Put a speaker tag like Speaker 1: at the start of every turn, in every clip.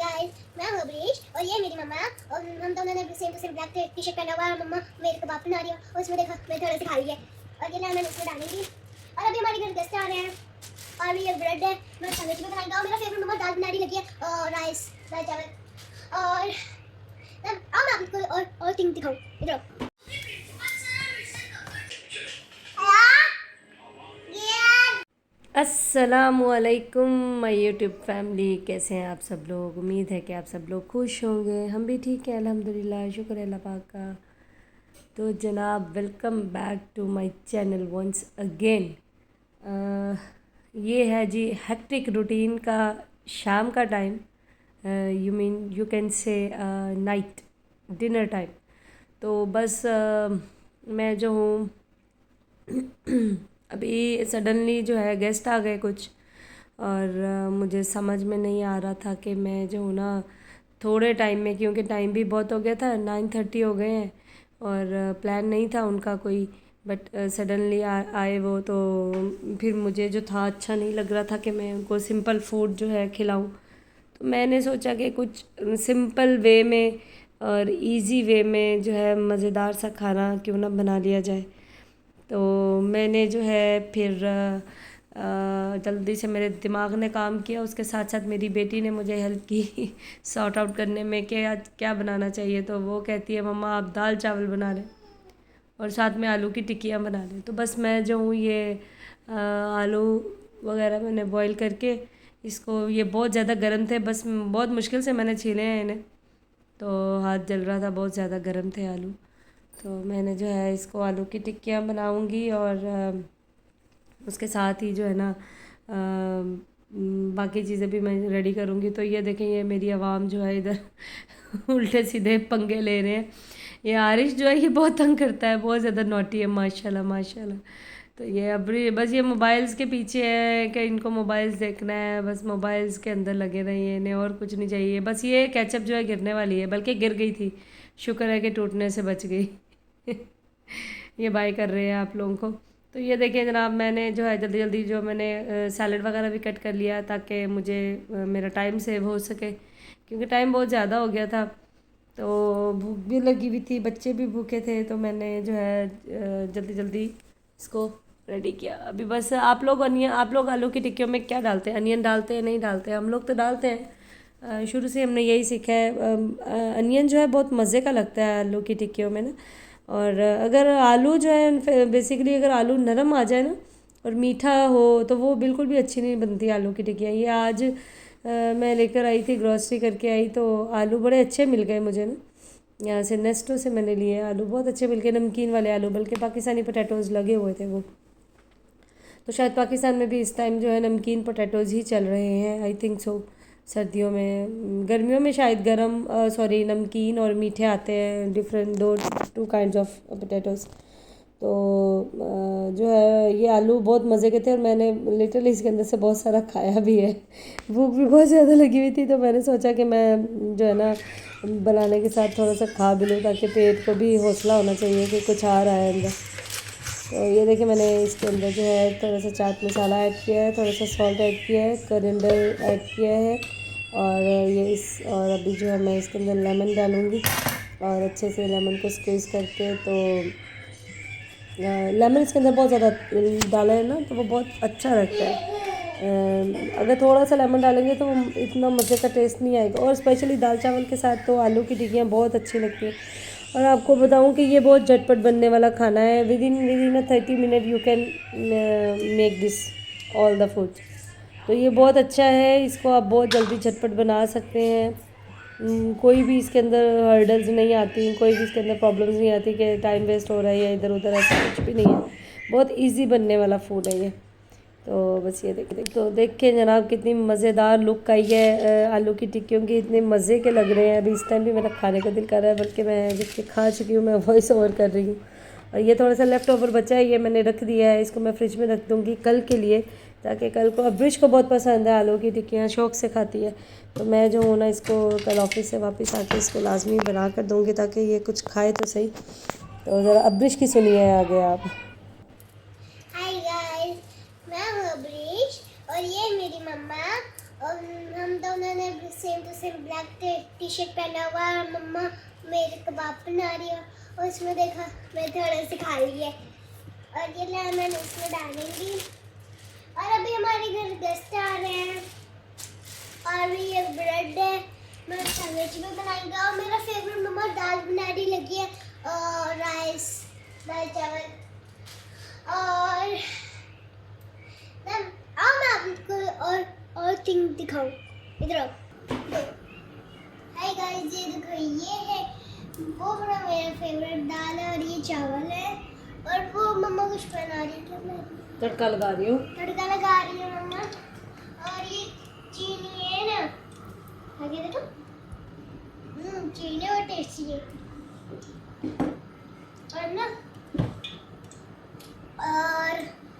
Speaker 1: Guys, मैं हूँ अब्रीश और ये मेरी मम्मा और हम दोनों ने same to same black T shirt पहना हुआ है। मम्मा मेरे कबाब बना रही है और उसमें देखो मैं थोड़ा सा खा रही है और ये लेमन इसमें डालेंगी। और अभी हमारे घर गेस्ट आ रहे हैं और ये ब्रेड है, मैं सैंडविच भी बनाएंगे और मेरा फेवरेट मम्मा दाल बना रही लगी है और राइस दाल चावल। और अब मैं आपको और थिंग दिखाऊँ, इधर
Speaker 2: अस्सलामुअलैकुम माय यूट्यूब फैमिली। कैसे हैं आप सब लोग? उम्मीद है कि आप सब लोग खुश होंगे। हम भी ठीक हैं अल्हम्दुलिल्लाह, शुक्र है अल्लाह पाक का। तो जनाब, welcome back to my channel once again. ये है जी हेक्टिक रूटीन का शाम का time, you can say night dinner time. तो बस मैं जो हूँ अभी सडनली जो है गेस्ट आ गए कुछ, और मुझे समझ में नहीं आ रहा था कि मैं जो हूँ ना थोड़े टाइम में, क्योंकि टाइम भी बहुत हो गया था, 9:30 हो गए हैं और प्लान नहीं था उनका कोई, बट सडनली आए वो। तो फिर मुझे जो था अच्छा नहीं लग रहा था कि मैं उनको सिंपल फूड जो है खिलाऊं। तो मैंने सोचा कि कुछ सिंपल वे में और इजी वे में जो है मज़ेदार सा खाना क्यों ना बना लिया जाए। तो मैंने जो है फिर जल्दी से मेरे दिमाग ने काम किया, उसके साथ साथ मेरी बेटी ने मुझे हेल्प की सॉर्ट आउट करने में कि आज क्या बनाना चाहिए। तो वो कहती है मम्मा आप दाल चावल बना लें और साथ में आलू की टिक्कियाँ बना लें। तो बस मैं जो हूँ ये आलू वगैरह मैंने बॉईल करके इसको, ये बहुत ज़्यादा गर्म थे, बस बहुत मुश्किल से मैंने छीले हैं इन्हें, तो हाथ जल रहा था, बहुत ज़्यादा गर्म थे आलू। तो मैंने जो है इसको आलू की टिक्कियाँ बनाऊंगी और उसके साथ ही जो है ना बाकी चीज़ें भी मैं रेडी करूँगी। तो ये देखें, ये मेरी आवाम जो है इधर उल्टे सीधे पंगे ले रहे हैं। ये आरिश जो है ये बहुत तंग करता है, बहुत ज़्यादा नॉटी है माशाल्लाह माशाल्लाह। तो ये अब बस ये मोबाइल्स के पीछे है कि इनको मोबाइल्स देखना है, बस मोबाइल्स के अंदर लगे रहिए, इन्हें और कुछ नहीं चाहिए। बस ये केचप जो है गिरने वाली है, बल्कि गिर गई थी, शुक्र है कि टूटने से बच गई। ये बाय कर रहे हैं आप लोगों को। तो ये देखिए जनाब, मैंने जो है जल्दी जल्दी जो मैंने सैलड वगैरह भी कट कर लिया ताकि मुझे मेरा टाइम सेव हो सके, क्योंकि टाइम बहुत ज़्यादा हो गया था। तो भूख भी लगी हुई थी, बच्चे भी भूखे थे, तो मैंने जो है जल्दी जल्दी इसको रेडी किया। अभी बस आप लोग आलू की टिक्कियों में क्या डालते हैं? अनियन डालते हैं नहीं डालते हैं? हम लोग तो डालते हैं, शुरू से हमने यही सीखा है। अनियन जो है बहुत मज़े का लगता है आलू की टिक्कियों में ना। और अगर आलू जो है बेसिकली अगर आलू नरम आ जाए ना और मीठा हो तो वो बिल्कुल भी अच्छी नहीं बनती आलू की टिक्कियाँ। ये आज मैं लेकर आई थी, ग्रॉसरी करके आई, तो आलू बड़े अच्छे मिल गए मुझे ना, यहाँ से नेस्टो से मैंने लिए आलू, बहुत अच्छे मिल गए, नमकीन वाले आलू, बल्कि पाकिस्तानी पोटैटोज़ लगे हुए थे वो। तो शायद पाकिस्तान में भी इस टाइम जो है नमकीन पोटैटोज़ ही चल रहे हैं, आई थिंक सो। सर्दियों में, गर्मियों में शायद गरम सॉरी नमकीन और मीठे आते हैं, different two kinds of potatoes. तो जो है ये आलू बहुत मज़े के थे और मैंने लिटरली इसके अंदर से बहुत सारा खाया भी है। भूख भी बहुत ज़्यादा लगी हुई थी, तो मैंने सोचा कि मैं जो है ना बनाने के साथ थोड़ा सा खा भी लूँ, ताकि पेट को भी हौसला होना चाहिए कि कुछ आ रहा है अंदर। तो ये देखिए मैंने इसके अंदर जो है थोड़ा सा चाट मसाला ऐड किया है, थोड़ा सा सॉल्ट ऐड किया है, करिंडर ऐड किया है, और और अभी जो है मैं इसके अंदर लेमन डालूँगी और अच्छे से लेमन को स्क्वीज़ करके। तो लेमन इसके अंदर बहुत ज़्यादा डाला है ना तो वो बहुत अच्छा लगता है। अगर थोड़ा सा लेमन डालेंगे तो इतना मज़े का टेस्ट नहीं आएगा, और स्पेशली दाल चावल के साथ तो आलू की टिक्कियाँ बहुत अच्छी लगती हैं। और आपको बताऊं कि ये बहुत झटपट बनने वाला खाना है, with in 30 minute you can make this all the food. तो ये बहुत अच्छा है, इसको आप बहुत जल्दी झटपट बना सकते हैं। कोई भी इसके अंदर हर्डल्स नहीं आती, कोई भी इसके अंदर प्रॉब्लम्स नहीं आती कि टाइम वेस्ट हो रहा है या इधर उधर, ऐसा कुछ भी नहीं है। बहुत इजी बनने वाला फूड है ये। तो बस ये तो देखिए जनाब कितनी मज़ेदार लुक आई है आलू की टिक्कियों की, इतने मज़े के लग रहे हैं। अभी इस टाइम भी मेरा खाने का दिल कर रहा है, बल्कि मैं जबकि खा चुकी हूँ, मैं वॉइस ओवर कर रही हूँ। और ये थोड़ा सा लेफ़्ट ओवर बचा है, ये मैंने रख दिया है, इसको मैं फ्रिज में रख दूँगी कल के लिए, ताकि कल को, अब्रिश को बहुत पसंद है आलू की टिक्कियाँ, शौक़ से खाती है। तो मैं जो हूँ ना इसको कल ऑफिस से वापस आके इसको लाजमी बना कर दूँगी, ताकि ये कुछ खाए तो सही। तो ज़रा अब्रिश की सुनिए आगे आप।
Speaker 1: हाय गाइस, मैं हूँ अब्रीश और ये मेरी मम्मा और हम दोनों मैंने same to same black T shirt पहना हुआ है और मम्मा मेरे कबाब बना रही है और इसमें देखा मैं थोड़े से खा ली है और ये लेमन इसमें डालेंगी। और अभी हमारे घर गेस्ट आ रहे हैं और ये ब्रेड है, मैं सैंडविच भी बनाएंगे और मेरा फेवरेट मम्मा दाल बनाने लगी है और राइस दाल चावल और आओ मैं आपको और थिंग दिखाऊं। इधर आओ। हाय गाइस, ये देखो ये है वो बड़ा मेरा फेवरेट दाल है और ये चावल है और वो मम्मा कुछ बना रही है। क्या बना रही है?
Speaker 2: तड़का लगा रही हूँ।
Speaker 1: तड़का लगा रही है मम्मा। और ये चीनी है ना, आगे देखो चीनी और टेस्टी है और ना और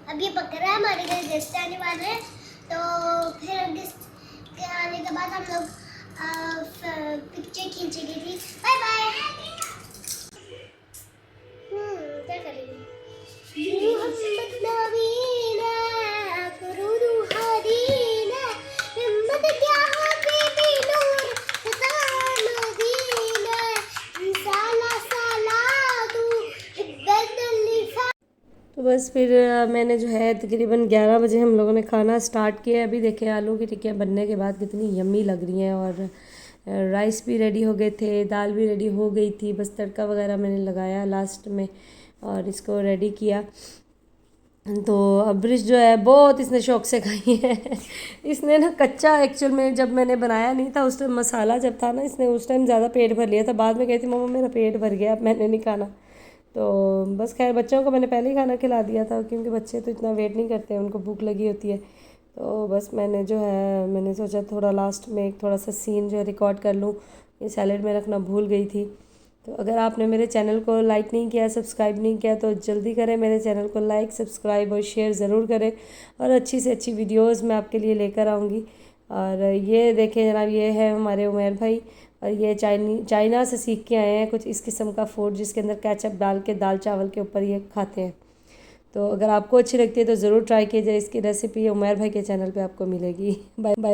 Speaker 1: अब ये पक रहा है, हमारे घर गेस्ट आने वाले हैं तो फिर गेस्ट के आने के बाद हम लोग पिक्चर खींचेंगे थी। Bye bye. क्या करेंगे? मोहम्मद नबीना करूरू हदीना हिम्मत क्या हो बेबी नूर खुदा मदीना साला साला तू हिब्बत।
Speaker 2: तो बस फिर मैंने जो है तकरीबन 11 बजे हम लोगों ने खाना स्टार्ट किया है। अभी देखें आलू की टिक्कियाँ बनने के बाद कितनी यम्मी लग रही हैं और राइस भी रेडी हो गए थे, दाल भी रेडी हो गई थी, बस तड़का वगैरह मैंने लगाया लास्ट में और इसको रेडी किया। तो अब्रिश जो है बहुत इसने शौक़ से खाई है इसने ना कच्चा एक्चुअल में जब मैंने बनाया नहीं था उस टाइम मसाला जब था ना, इसने उस टाइम ज़्यादा पेट भर लिया था। बाद में कहती मम्मा मेरा पेट भर गया, अब मैंने नहीं खाना। तो बस खैर बच्चों को मैंने पहले ही खाना खिला दिया था क्योंकि बच्चे तो इतना वेट नहीं करते, उनको भूख लगी होती है। तो बस मैंने जो है मैंने सोचा थोड़ा लास्ट में एक थोड़ा सा सीन जो है रिकॉर्ड कर लूँ, ये सैलेड में रखना भूल गई थी। तो अगर आपने मेरे चैनल को लाइक नहीं किया, सब्सक्राइब नहीं किया तो जल्दी करें, मेरे चैनल को लाइक सब्सक्राइब और शेयर ज़रूर करें और अच्छी से अच्छी वीडियोस मैं आपके लिए लेकर आऊँगी। और ये देखें जनाब, ये है हमारे उमैर भाई और ये चाइना से सीख के आए हैं कुछ इस किस्म का फूड जिसके अंदर केचप डाल के दाल चावल के ऊपर ये खाते हैं। तो अगर आपको अच्छी लगती है तो ज़रूर ट्राई कीजिए, इसकी रेसिपी उमैर भाई के चैनल पे आपको मिलेगी। Bye bye.